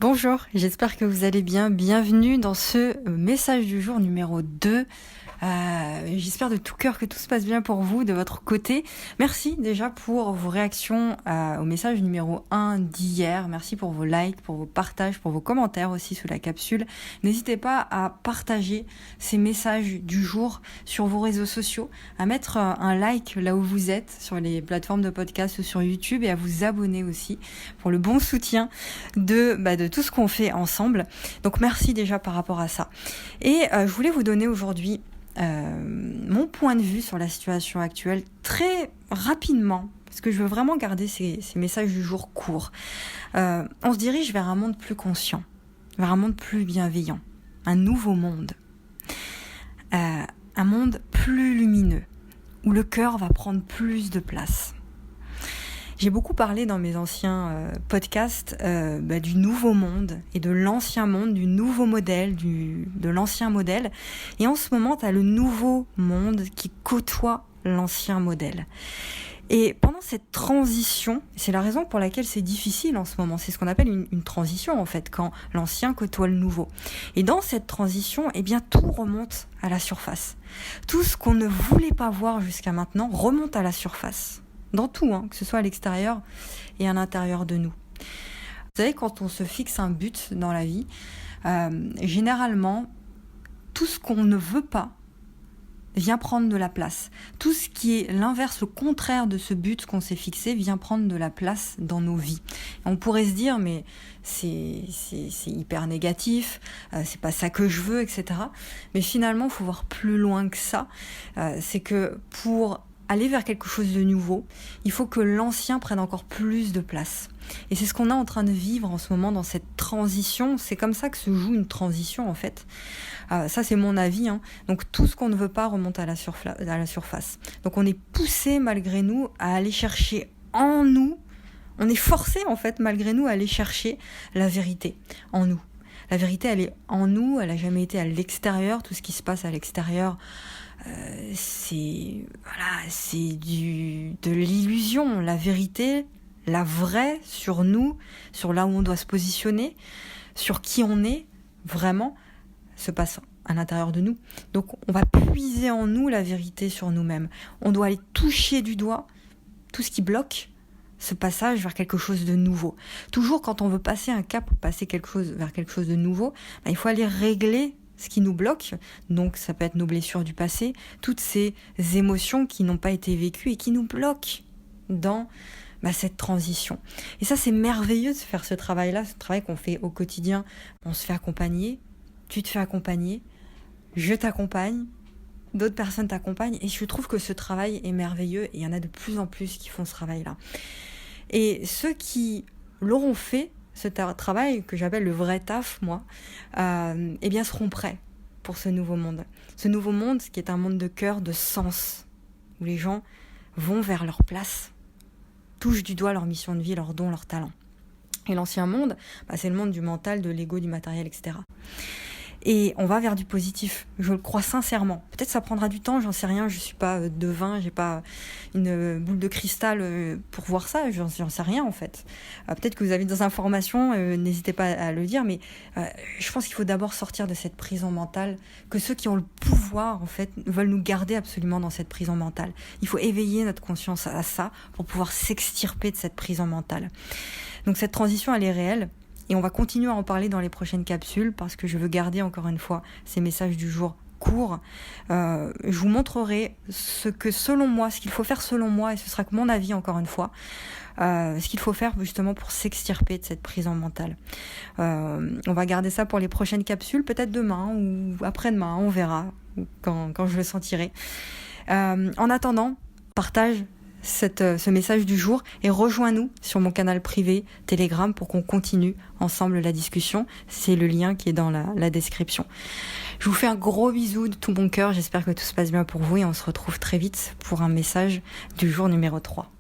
Bonjour, j'espère que vous allez bien. Bienvenue dans ce message du jour numéro 2. J'espère de tout cœur que tout se passe bien pour vous de votre côté. Merci déjà pour vos réactions au message numéro 1 d'hier. Merci pour vos likes, pour vos partages, pour vos commentaires aussi sous la capsule. N'hésitez pas à partager ces messages du jour sur vos réseaux sociaux, à mettre un like là où vous êtes, sur les plateformes de podcast ou sur YouTube, et à vous abonner aussi pour le bon soutien de tout ce qu'on fait ensemble. Donc merci déjà par rapport à ça. Et je voulais vous donner aujourd'hui mon point de vue sur la situation actuelle très rapidement, parce que je veux vraiment garder ces messages du jour courts. On se dirige vers un monde plus conscient, vers un monde plus bienveillant, un nouveau monde, un monde plus lumineux, où le cœur va prendre plus de place. J'ai beaucoup parlé dans mes anciens podcasts du nouveau monde et de l'ancien monde, du nouveau modèle, de l'ancien modèle. Et en ce moment, tu as le nouveau monde qui côtoie l'ancien modèle. Et pendant cette transition, c'est la raison pour laquelle c'est difficile en ce moment, c'est ce qu'on appelle une transition en fait, quand l'ancien côtoie le nouveau. Et dans cette transition, tout remonte à la surface. Tout ce qu'on ne voulait pas voir jusqu'à maintenant remonte à la surface. Dans tout, que ce soit à l'extérieur et à l'intérieur de nous. Vous savez, quand on se fixe un but dans la vie, généralement, tout ce qu'on ne veut pas vient prendre de la place. Tout ce qui est l'inverse, le contraire de ce but qu'on s'est fixé, vient prendre de la place dans nos vies. On pourrait se dire, mais c'est hyper négatif, c'est pas ça que je veux, etc. Mais finalement, il faut voir plus loin que ça. C'est que pour aller vers quelque chose de nouveau, il faut que l'ancien prenne encore plus de place. Et c'est ce qu'on est en train de vivre en ce moment dans cette transition. C'est comme ça que se joue une transition en fait. Ça c'est mon avis. Donc tout ce qu'on ne veut pas remonte à la surface. Donc on est poussé malgré nous à aller chercher en nous. On est forcé en fait malgré nous à aller chercher la vérité en nous. La vérité elle est en nous, elle n'a jamais été à l'extérieur. Tout ce qui se passe à l'extérieur, c'est de l'illusion. La vérité, la vraie sur nous, sur là où on doit se positionner, sur qui on est vraiment, se passe à l'intérieur de nous. Donc on va puiser en nous la vérité sur nous-mêmes. On doit aller toucher du doigt tout ce qui bloque ce passage vers quelque chose de nouveau. Toujours quand on veut passer un cap, passer vers quelque chose de nouveau, il faut aller régler ce qui nous bloque. Donc ça peut être nos blessures du passé, toutes ces émotions qui n'ont pas été vécues et qui nous bloquent dans cette transition. Et ça, c'est merveilleux de faire ce travail-là, ce travail qu'on fait au quotidien. On se fait accompagner, tu te fais accompagner, je t'accompagne, d'autres personnes t'accompagnent, et je trouve que ce travail est merveilleux, et il y en a de plus en plus qui font ce travail-là. Et ceux qui l'auront fait, ce travail que j'appelle le vrai taf, moi, seront prêts pour ce nouveau monde. Ce nouveau monde qui est un monde de cœur, de sens, où les gens vont vers leur place, touchent du doigt leur mission de vie, leurs dons, leurs talents. Et l'ancien monde, c'est le monde du mental, de l'ego, du matériel, etc. Et on va vers du positif, je le crois sincèrement. Peut-être ça prendra du temps, j'en sais rien, je suis pas devin, j'ai pas une boule de cristal pour voir ça, j'en sais rien en fait. Peut-être que vous avez des informations, n'hésitez pas à le dire, mais je pense qu'il faut d'abord sortir de cette prison mentale, que ceux qui ont le pouvoir en fait veulent nous garder absolument dans cette prison mentale. Il faut éveiller notre conscience à ça pour pouvoir s'extirper de cette prison mentale. Donc cette transition elle est réelle. Et on va continuer à en parler dans les prochaines capsules parce que je veux garder encore une fois ces messages du jour courts. Je vous montrerai ce qu'il faut faire selon moi, et ce sera que mon avis encore une fois, ce qu'il faut faire justement pour s'extirper de cette prison mentale. On va garder ça pour les prochaines capsules, peut-être demain ou après-demain, on verra quand je le sentirai. En attendant, partage ce message du jour et rejoins-nous sur mon canal privé Telegram pour qu'on continue ensemble la discussion. C'est le lien qui est dans la description. Je vous fais un gros bisou de tout mon cœur. J'espère que tout se passe bien pour vous et on se retrouve très vite pour un message du jour numéro 3.